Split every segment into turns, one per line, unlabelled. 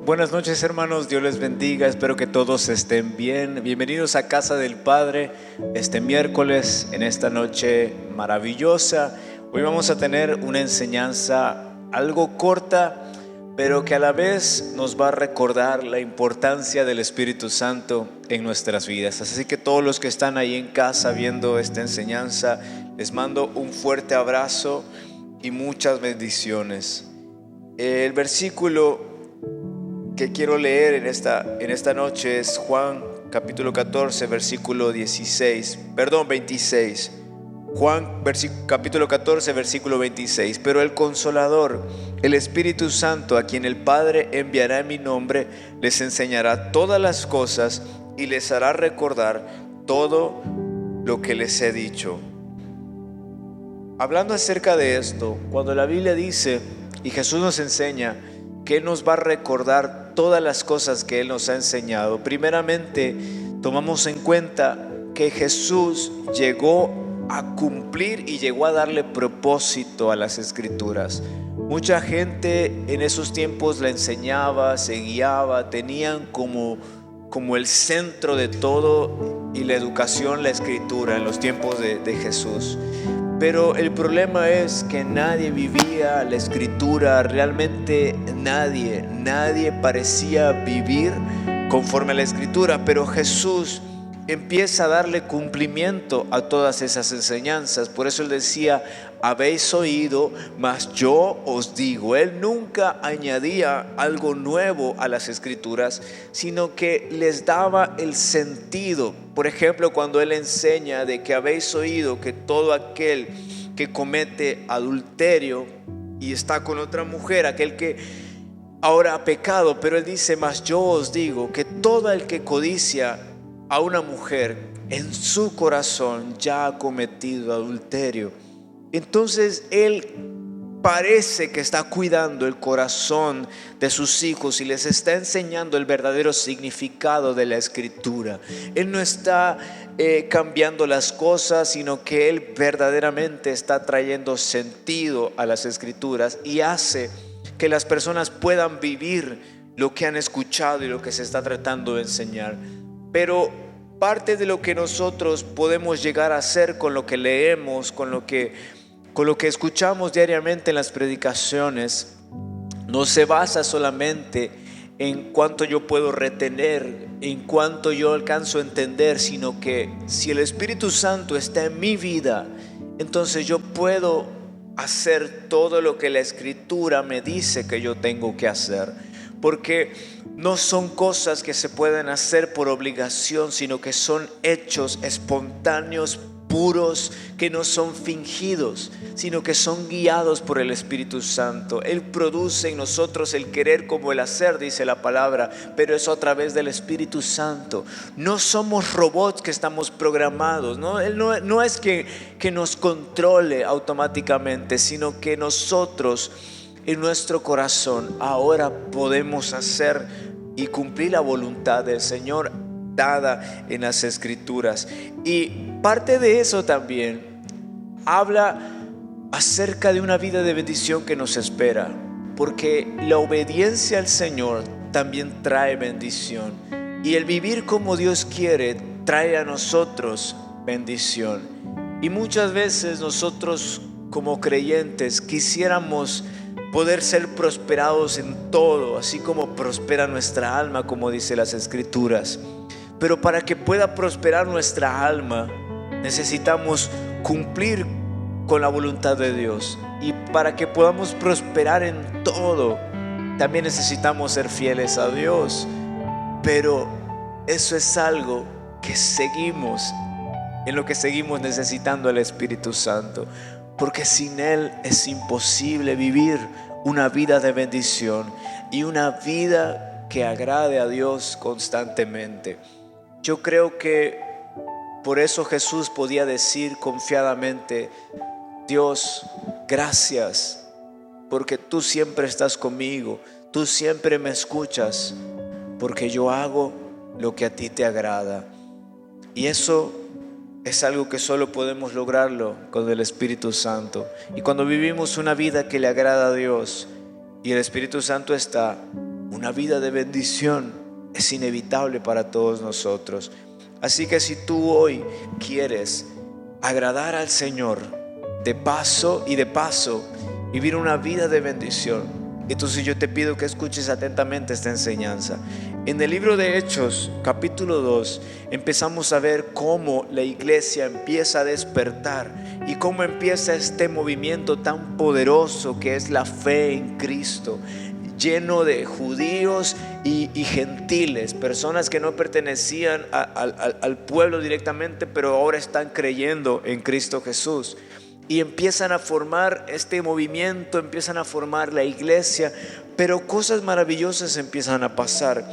Buenas noches, hermanos, Dios les bendiga, espero que todos estén bien. Bienvenidos a Casa del Padre este miércoles, en esta noche maravillosa. Hoy vamos a tener una enseñanza algo corta, pero que a la vez nos va a recordar la importancia del Espíritu Santo en nuestras vidas. Así que todos los que están ahí en casa viendo esta enseñanza, les mando un fuerte abrazo y muchas bendiciones. El versículo que quiero leer en esta noche es Juan capítulo 14 versículo 26. Juan capítulo 14 versículo 26. Pero el Consolador, el Espíritu Santo, a quien el Padre enviará en mi nombre, les enseñará todas las cosas y les hará recordar todo lo que les he dicho. Hablando acerca de esto, cuando la Biblia dice y Jesús nos enseña que Él nos va a recordar todas las cosas que Él nos ha enseñado, primeramente tomamos en cuenta que Jesús llegó a cumplir y llegó a darle propósito a las Escrituras. Mucha gente en esos tiempos la enseñaba, se guiaba, tenían como el centro de todo y la educación, la Escritura en los tiempos de Jesús. Pero el problema es que nadie vivía la Escritura, realmente nadie parecía vivir conforme a la Escritura, pero Jesús empieza a darle cumplimiento a todas esas enseñanzas. Por eso Él decía: habéis oído, mas yo os digo. Él nunca añadía algo nuevo a las Escrituras, sino que les daba el sentido. Por ejemplo, cuando Él enseña de que habéis oído que todo aquel que comete adulterio y está con otra mujer, aquel que ahora ha pecado, pero Él dice: mas yo os digo que todo el que codicia a una mujer en su corazón ya ha cometido adulterio. Entonces Él parece que está cuidando el corazón de sus hijos y les está enseñando el verdadero significado de la Escritura. Él no está cambiando las cosas, sino que Él verdaderamente está trayendo sentido a las Escrituras y hace que las personas puedan vivir lo que han escuchado y lo que se está tratando de enseñar. Pero parte de lo que nosotros podemos llegar a hacer con lo que leemos, con lo que escuchamos diariamente en las predicaciones, no se basa solamente en cuánto yo puedo retener, en cuánto yo alcanzo a entender, sino que si el Espíritu Santo está en mi vida, entonces yo puedo hacer todo lo que la Escritura me dice que yo tengo que hacer. Porque no son cosas que se pueden hacer por obligación, sino que son hechos espontáneos, puros, que no son fingidos, sino que son guiados por el Espíritu Santo. Él produce en nosotros el querer como el hacer, dice la palabra, pero eso a través del Espíritu Santo. No somos robots que estamos programados, ¿no? Él no es que nos controle automáticamente, sino que nosotros en nuestro corazón ahora podemos hacer y cumplir la voluntad del Señor dada en las Escrituras. Y parte de eso también habla acerca de una vida de bendición que nos espera, porque la obediencia al Señor también trae bendición, y el vivir como Dios quiere trae a nosotros bendición. Y muchas veces nosotros como creyentes quisiéramos poder ser prosperados en todo, así como prospera nuestra alma, como dice las Escrituras. Pero para que pueda prosperar nuestra alma, necesitamos cumplir con la voluntad de Dios. Y para que podamos prosperar en todo, también necesitamos ser fieles a Dios. Pero eso es algo que en lo que seguimos necesitando al Espíritu Santo. Porque sin Él es imposible vivir una vida de bendición y una vida que agrade a Dios constantemente. Yo creo que por eso Jesús podía decir confiadamente: Dios, gracias, porque tú siempre estás conmigo, tú siempre me escuchas, porque yo hago lo que a ti te agrada. Y eso es algo que solo podemos lograrlo con el Espíritu Santo. Y cuando vivimos una vida que le agrada a Dios y el Espíritu Santo está, una vida de bendición es inevitable para todos nosotros. Así que si tú hoy quieres agradar al Señor, de paso, vivir una vida de bendición, entonces yo te pido que escuches atentamente esta enseñanza. En el libro de Hechos, capítulo 2, empezamos a ver cómo la iglesia empieza a despertar y cómo empieza este movimiento tan poderoso que es la fe en Cristo, lleno de judíos y gentiles, personas que no pertenecían al pueblo directamente, pero ahora están creyendo en Cristo Jesús. Y empiezan a formar este movimiento, empiezan a formar la iglesia, pero cosas maravillosas empiezan a pasar.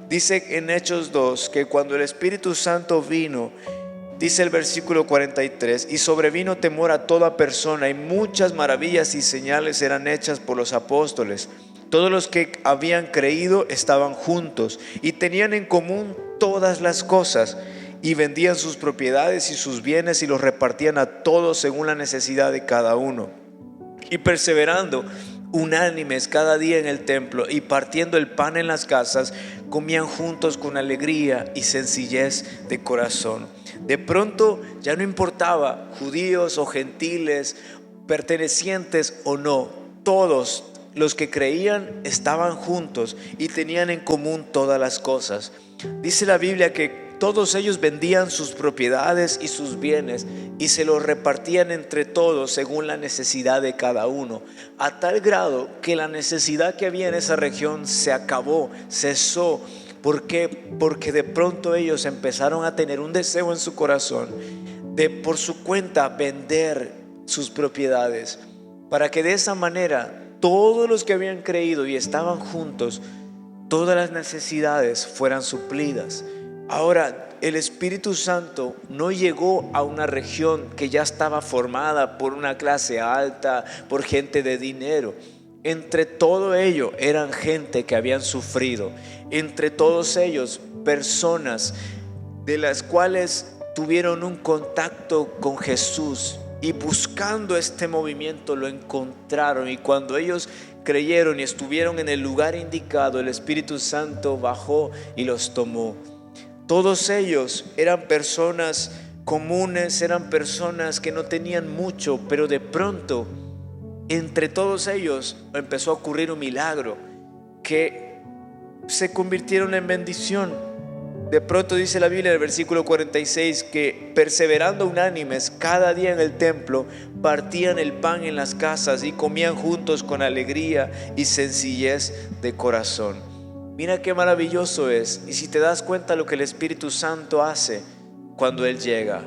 Dice en Hechos 2 que cuando el Espíritu Santo vino, dice el versículo 43, y sobrevino temor a toda persona, y muchas maravillas y señales eran hechas por los apóstoles. Todos los que habían creído estaban juntos y tenían en común todas las cosas, y vendían sus propiedades y sus bienes y los repartían a todos según la necesidad de cada uno. Y perseverando unánimes cada día en el templo y partiendo el pan en las casas, comían juntos con alegría y sencillez de corazón. De pronto ya no importaba judíos o gentiles, pertenecientes o no, todos los que creían estaban juntos y tenían en común todas las cosas. Dice la Biblia que todos ellos vendían sus propiedades y sus bienes y se los repartían entre todos según la necesidad de cada uno, a tal grado que la necesidad que había en esa región se acabó, cesó. ¿Por qué? Porque de pronto ellos empezaron a tener un deseo en su corazón de por su cuenta vender sus propiedades, para que de esa manera todos los que habían creído y estaban juntos, todas las necesidades fueran suplidas. Ahora, el Espíritu Santo no llegó a una región que ya estaba formada por una clase alta, por gente de dinero. Entre todo ello eran gente que habían sufrido. Entre todos ellos, personas de las cuales tuvieron un contacto con Jesús y buscando este movimiento lo encontraron. Y cuando ellos creyeron y estuvieron en el lugar indicado, el Espíritu Santo bajó y los tomó. Todos ellos eran personas comunes, eran personas que no tenían mucho, pero de pronto entre todos ellos empezó a ocurrir un milagro, que se convirtieron en bendición. De pronto dice la Biblia en el versículo 46 que perseverando unánimes cada día en el templo, partían el pan en las casas y comían juntos con alegría y sencillez de corazón. Mira qué maravilloso es. Y si te das cuenta lo que el Espíritu Santo hace cuando Él llega,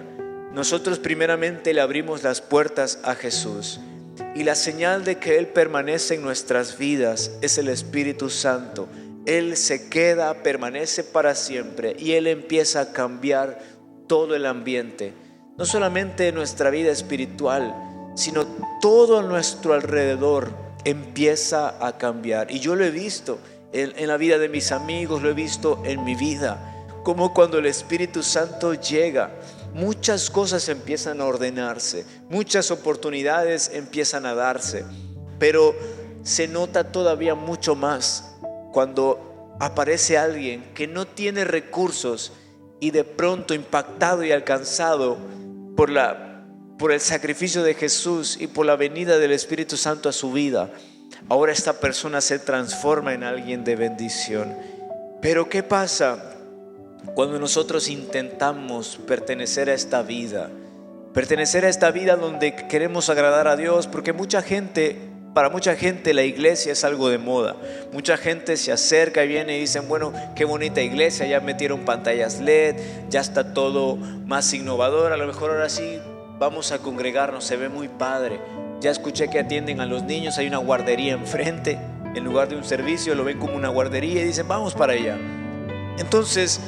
nosotros primeramente le abrimos las puertas a Jesús, y la señal de que Él permanece en nuestras vidas es el Espíritu Santo. Él se queda, permanece para siempre, y Él empieza a cambiar todo el ambiente, no solamente nuestra vida espiritual, sino todo a nuestro alrededor empieza a cambiar. Y yo lo he visto en la vida de mis amigos, lo he visto en mi vida, como cuando el Espíritu Santo llega, muchas cosas empiezan a ordenarse, muchas oportunidades empiezan a darse, pero se nota todavía mucho más cuando aparece alguien que no tiene recursos y de pronto impactado y alcanzado por el sacrificio de Jesús y por la venida del Espíritu Santo a su vida, ahora esta persona se transforma en alguien de bendición. Pero ¿qué pasa cuando nosotros intentamos pertenecer a esta vida? Pertenecer a esta vida donde queremos agradar a Dios, porque para mucha gente la iglesia es algo de moda. Mucha gente se acerca y viene y dicen, bueno, qué bonita iglesia, ya metieron pantallas LED, ya está todo más innovador, a lo mejor ahora sí vamos a congregarnos, se ve muy padre. Ya escuché que atienden a los niños, hay una guardería enfrente, en lugar de un servicio lo ven como una guardería y dicen vamos para allá. Entonces,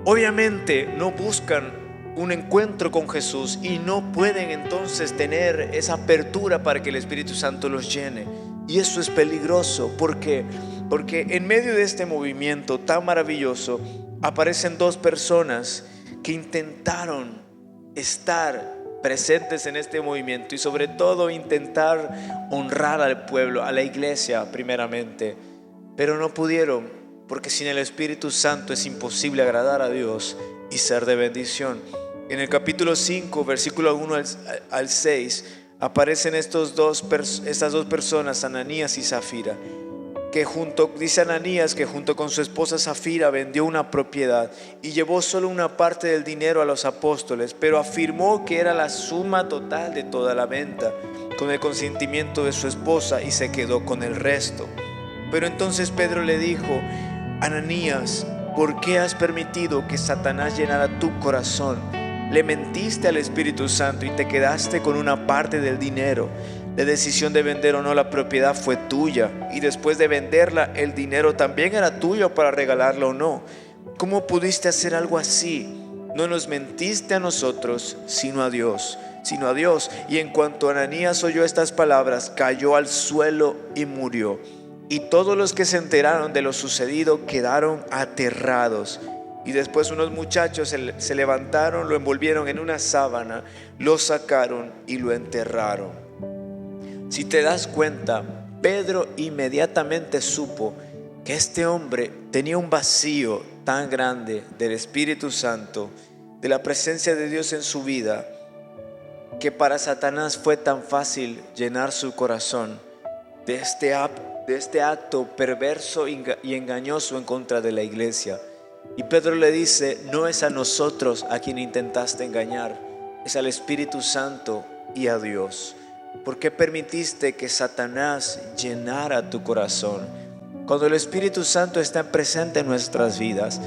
obviamente no buscan un encuentro con Jesús y no pueden entonces tener esa apertura para que el Espíritu Santo los llene. Y eso es peligroso. ¿Por qué? Porque en medio de este movimiento tan maravilloso aparecen dos personas que intentaron estar presentes en este movimiento y sobre todo intentar honrar al pueblo, a la iglesia primeramente. pero no pudieron, porque sin el Espíritu Santo es imposible agradar a Dios y ser de bendición. En el capítulo 5, versículo 1 al 6, aparecen estas dos personas, Ananías y Zafira, dice Ananías que junto con su esposa Zafira vendió una propiedad y llevó solo una parte del dinero a los apóstoles, pero afirmó que era la suma total de toda la venta, con el consentimiento de su esposa, y se quedó con el resto. Pero entonces Pedro le dijo: Ananías, ¿por qué has permitido que Satanás llenara tu corazón? Le mentiste al Espíritu Santo y te quedaste con una parte del dinero. La decisión de vender o no la propiedad fue tuya, y después de venderla el dinero también era tuyo para regalarlo o no. ¿Cómo pudiste hacer algo así? No nos mentiste a nosotros, sino a Dios. Y en cuanto Ananías oyó estas palabras, cayó al suelo y murió. Y todos los que se enteraron de lo sucedido quedaron aterrados. Y después unos muchachos se levantaron, lo envolvieron en una sábana, lo sacaron y lo enterraron. Si te das cuenta, Pedro inmediatamente supo que este hombre tenía un vacío tan grande del Espíritu Santo, de la presencia de Dios en su vida, que para Satanás fue tan fácil llenar su corazón de este acto perverso y engañoso en contra de la iglesia. Y Pedro le dice: no es a nosotros a quien intentaste engañar, es al Espíritu Santo y a Dios. ¿Por qué permitiste que Satanás llenara tu corazón? Cuando el Espíritu Santo está presente en nuestras vidas,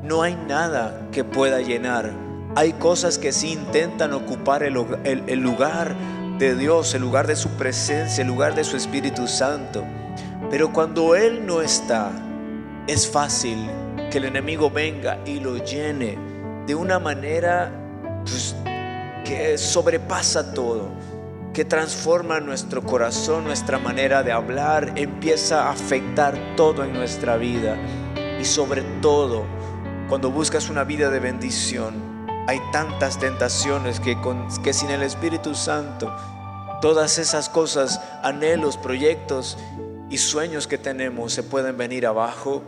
no hay nada que pueda llenar. Hay cosas que sí intentan ocupar el lugar de Dios, el lugar de su presencia, el lugar de su Espíritu Santo. Pero cuando Él no está, es fácil que el enemigo venga y lo llene de una manera que sobrepasa todo, que transforma nuestro corazón, nuestra manera de hablar, empieza a afectar todo en nuestra vida. Y sobre todo, cuando buscas una vida de bendición, hay tantas tentaciones que sin el Espíritu Santo, todas esas cosas, anhelos, proyectos y sueños que tenemos se pueden venir abajo,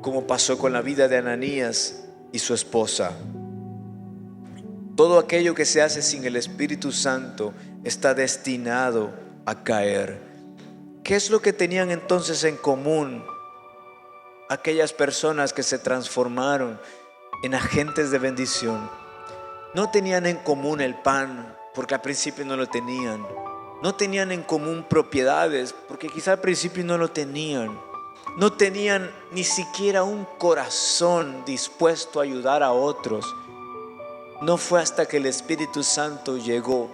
como pasó con la vida de Ananías y su esposa. Todo aquello que se hace sin el Espíritu Santo está destinado a caer. ¿Qué es lo que tenían entonces en común aquellas personas que se transformaron en agentes de bendición? No tenían en común el pan, porque al principio no lo tenían. No tenían en común propiedades, porque quizá al principio no lo tenían. No tenían ni siquiera un corazón dispuesto a ayudar a otros. No fue hasta que el Espíritu Santo llegó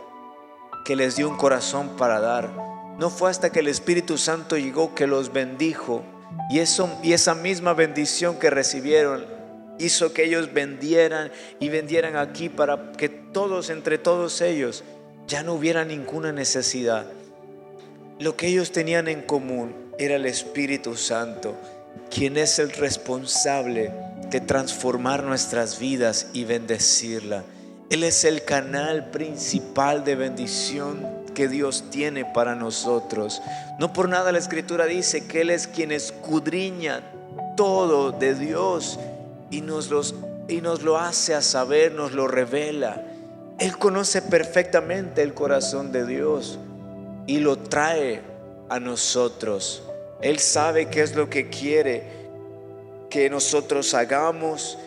que les dio un corazón para dar. No fue hasta que el Espíritu Santo llegó que los bendijo. Y esa misma bendición que recibieron hizo que ellos vendieran aquí, para que entre todos ellos ya no hubiera ninguna necesidad. Lo que ellos tenían en común era el Espíritu Santo, quien es el responsable de transformar nuestras vidas y bendecirla. Él es el canal principal de bendición que Dios tiene para nosotros. No por nada la Escritura dice que Él es quien escudriña todo de Dios y nos lo hace a saber, nos lo revela. Él conoce perfectamente el corazón de Dios y lo trae a nosotros. Él sabe qué es lo que quiere que nosotros hagamos,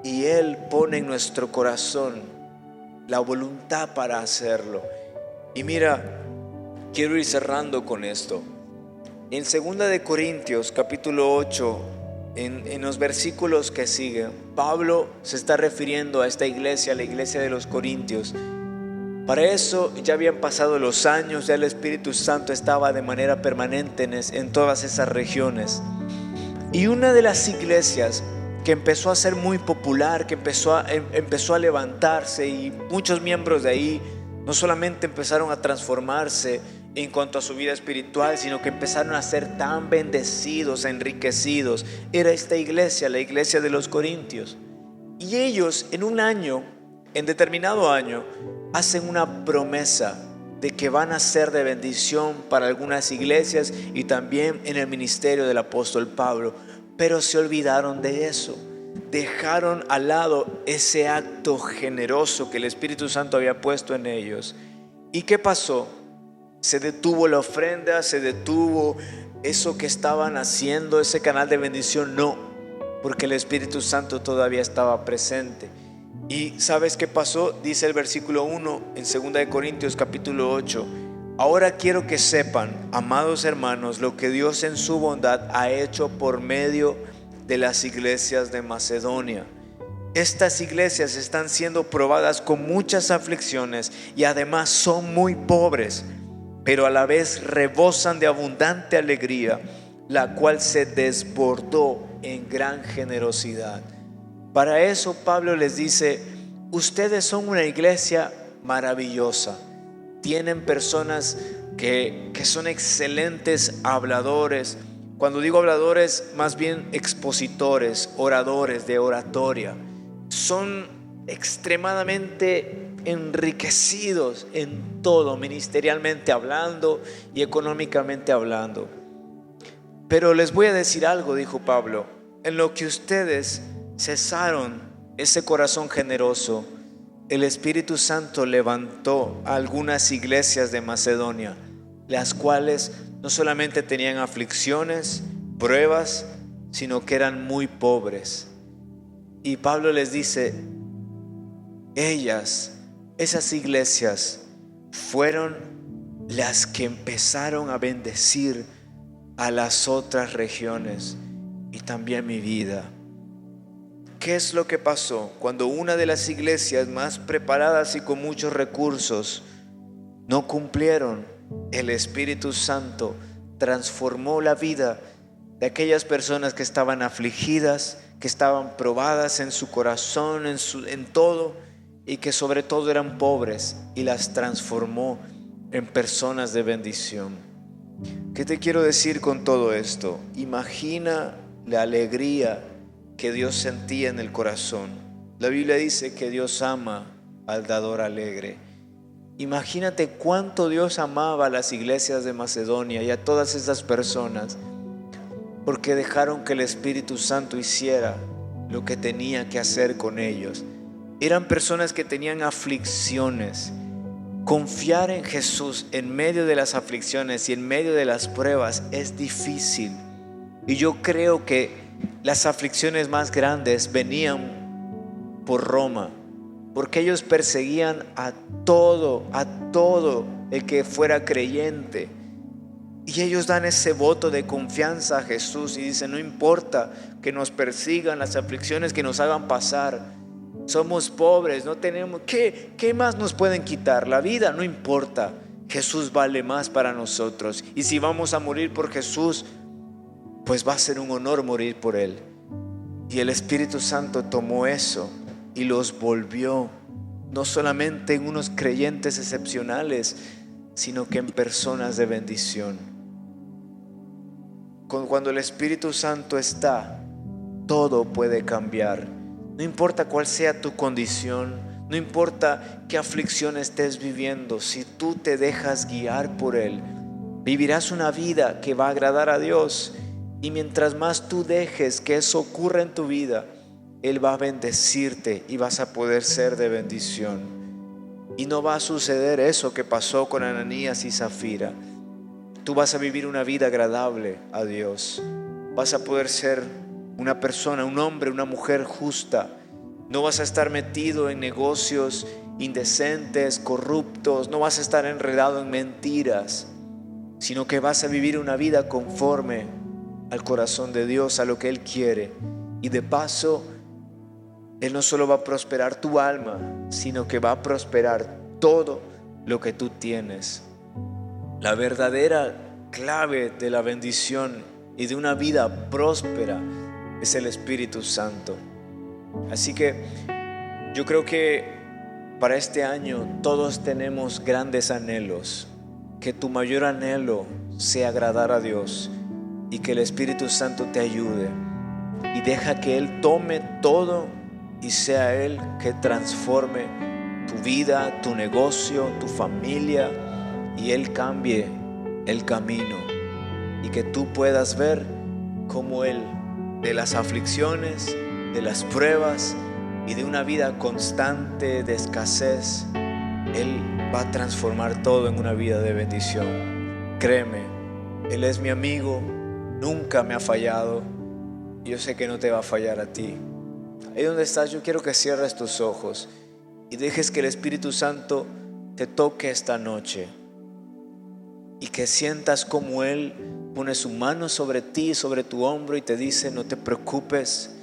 y Él pone en nuestro corazón la voluntad para hacerlo. Y mira, quiero ir cerrando con esto. En 2 de Corintios capítulo 8, en los versículos que siguen, Pablo se está refiriendo a esta iglesia, a la iglesia de los Corintios. Para eso ya habían pasado los años, ya el Espíritu Santo estaba de manera permanente en todas esas regiones. Y una de las iglesias que empezó a ser muy popular, que empezó a levantarse, y muchos miembros de ahí no solamente empezaron a transformarse en cuanto a su vida espiritual, sino que empezaron a ser tan bendecidos, enriquecidos, era esta iglesia, la iglesia de los Corintios. Y ellos en determinado año, hacen una promesa de que van a ser de bendición para algunas iglesias y también en el ministerio del apóstol Pablo, pero se olvidaron de eso. Dejaron al lado ese acto generoso que el Espíritu Santo había puesto en ellos. ¿Y qué pasó? Se detuvo la ofrenda, se detuvo eso que estaban haciendo, ese canal de bendición. No, porque el Espíritu Santo todavía estaba presente. ¿Y sabes qué pasó? Dice el versículo 1 en 2 Corintios capítulo 8. Ahora quiero que sepan, amados hermanos, lo que Dios en su bondad ha hecho por medio de las iglesias de Macedonia. Estas iglesias están siendo probadas con muchas aflicciones y además son muy pobres, pero a la vez rebosan de abundante alegría, la cual se desbordó en gran generosidad. Para eso Pablo les dice: ustedes son una iglesia maravillosa, tienen personas que son excelentes habladores. Cuando digo habladores, más bien expositores, oradores de oratoria. Son extremadamente enriquecidos en todo, ministerialmente hablando y económicamente hablando. Pero les voy a decir algo, dijo Pablo: en lo que ustedes cesaron ese corazón generoso, el Espíritu Santo levantó a algunas iglesias de Macedonia, las cuales no solamente tenían aflicciones, pruebas, sino que eran muy pobres. Y Pablo les dice: esas iglesias fueron las que empezaron a bendecir a las otras regiones y también mi vida. ¿Qué es lo que pasó cuando una de las iglesias más preparadas y con muchos recursos no cumplieron? El Espíritu Santo transformó la vida de aquellas personas que estaban afligidas, que estaban probadas en su corazón, en todo, y que sobre todo eran pobres, y las transformó en personas de bendición. ¿Qué te quiero decir con todo esto? Imagina la alegría que Dios sentía en el corazón. La Biblia dice que Dios ama al dador alegre. Imagínate cuánto Dios amaba a las iglesias de Macedonia y a todas esas personas, porque dejaron que el Espíritu Santo hiciera lo que tenía que hacer con ellos. Eran personas que tenían aflicciones. Confiar en Jesús en medio de las aflicciones y en medio de las pruebas es difícil. Y yo creo que las aflicciones más grandes venían por Roma, porque ellos perseguían a todo el que fuera creyente. Y ellos dan ese voto de confianza a Jesús y dicen: no importa que nos persigan, las aflicciones que nos hagan pasar, somos pobres, no tenemos, ¿qué más nos pueden quitar? La vida no importa, Jesús vale más para nosotros. Y si vamos a morir por Jesús, pues va a ser un honor morir por Él. Y el Espíritu Santo tomó eso y los volvió no solamente en unos creyentes excepcionales, sino que en personas de bendición. Cuando el Espíritu Santo está, todo puede cambiar. No importa cuál sea tu condición, no importa qué aflicción estés viviendo, si tú te dejas guiar por Él, vivirás una vida que va a agradar a Dios. Y mientras más tú dejes que eso ocurra en tu vida, Él va a bendecirte y vas a poder ser de bendición. Y no va a suceder eso que pasó con Ananías y Zafira. Tú vas a vivir una vida agradable a Dios. Vas a poder ser una persona, un hombre, una mujer justa. No vas a estar metido en negocios indecentes, corruptos. No vas a estar enredado en mentiras, sino que vas a vivir una vida conforme al corazón de Dios, a lo que Él quiere. Y de paso, Él no solo va a prosperar tu alma, sino que va a prosperar todo lo que tú tienes. La verdadera clave de la bendición y de una vida próspera es el Espíritu Santo. Así que yo creo que para este año todos tenemos grandes anhelos. Que tu mayor anhelo sea agradar a Dios y que el Espíritu Santo te ayude. Y deja que Él tome todo y sea Él que transforme tu vida, tu negocio, tu familia, y Él cambie el camino y que tú puedas ver cómo Él, de las aflicciones, de las pruebas y de una vida constante de escasez, Él va a transformar todo en una vida de bendición. Créeme, Él es mi amigo, nunca me ha fallado. Yo sé que no te va a fallar a ti. Ahí donde estás, yo quiero que cierres tus ojos y dejes que el Espíritu Santo te toque esta noche y que sientas como Él pone su mano sobre ti, sobre tu hombro y te dice: no te preocupes,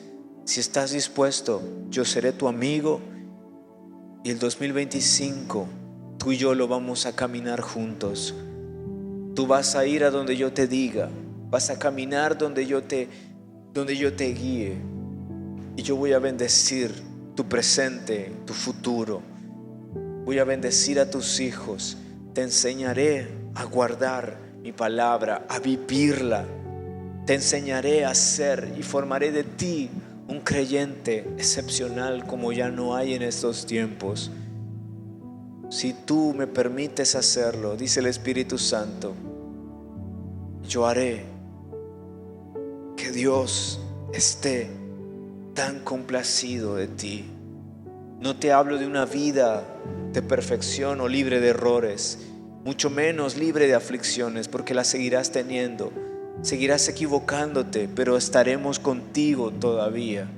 si estás dispuesto, yo seré tu amigo y el 2025 tú y yo lo vamos a caminar juntos. Tú vas a ir a donde yo te diga, vas a caminar donde yo te guíe, y yo voy a bendecir tu presente, tu futuro. Voy a bendecir a tus hijos. Te enseñaré a guardar mi palabra, a vivirla. Te enseñaré a ser y formaré de ti un creyente excepcional como ya no hay en estos tiempos. Si tú me permites hacerlo, dice el Espíritu Santo, yo haré que Dios esté tan complacido de ti. No te hablo de una vida de perfección o libre de errores, mucho menos libre de aflicciones, porque las seguirás teniendo, seguirás equivocándote, pero estaremos contigo todavía.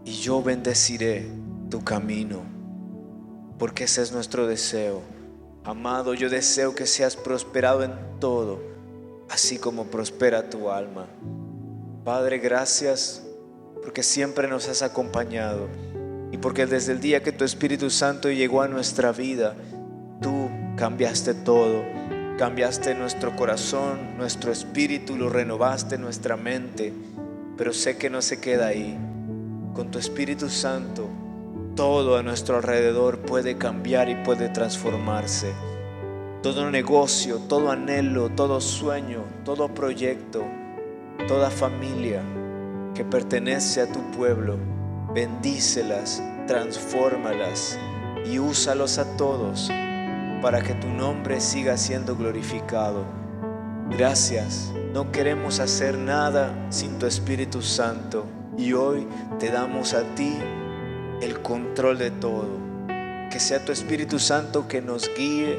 Y yo bendeciré tu camino, porque ese es nuestro deseo. Amado, yo deseo que seas prosperado en todo, así como prospera tu alma. Padre, gracias porque siempre nos has acompañado y porque desde el día que tu Espíritu Santo llegó a nuestra vida, tú cambiaste todo. Cambiaste nuestro corazón, nuestro espíritu, lo renovaste nuestra mente. Pero sé que no se queda ahí. Con tu Espíritu Santo, todo a nuestro alrededor puede cambiar y puede transformarse. Todo negocio, todo anhelo, todo sueño, todo proyecto, toda familia que pertenece a tu pueblo, bendícelas, transfórmalas y úsalos a todos para que tu nombre siga siendo glorificado. Gracias, no queremos hacer nada sin tu Espíritu Santo y hoy te damos a ti el control de todo. Que sea tu Espíritu Santo que nos guíe,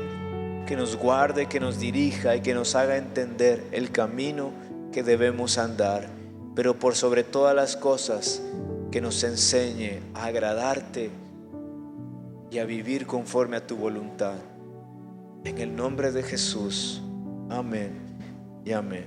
que nos guarde, que nos dirija y que nos haga entender el camino que debemos andar, pero por sobre todas las cosas que nos enseñe a agradarte y a vivir conforme a tu voluntad. En el nombre de Jesús, amén y amén.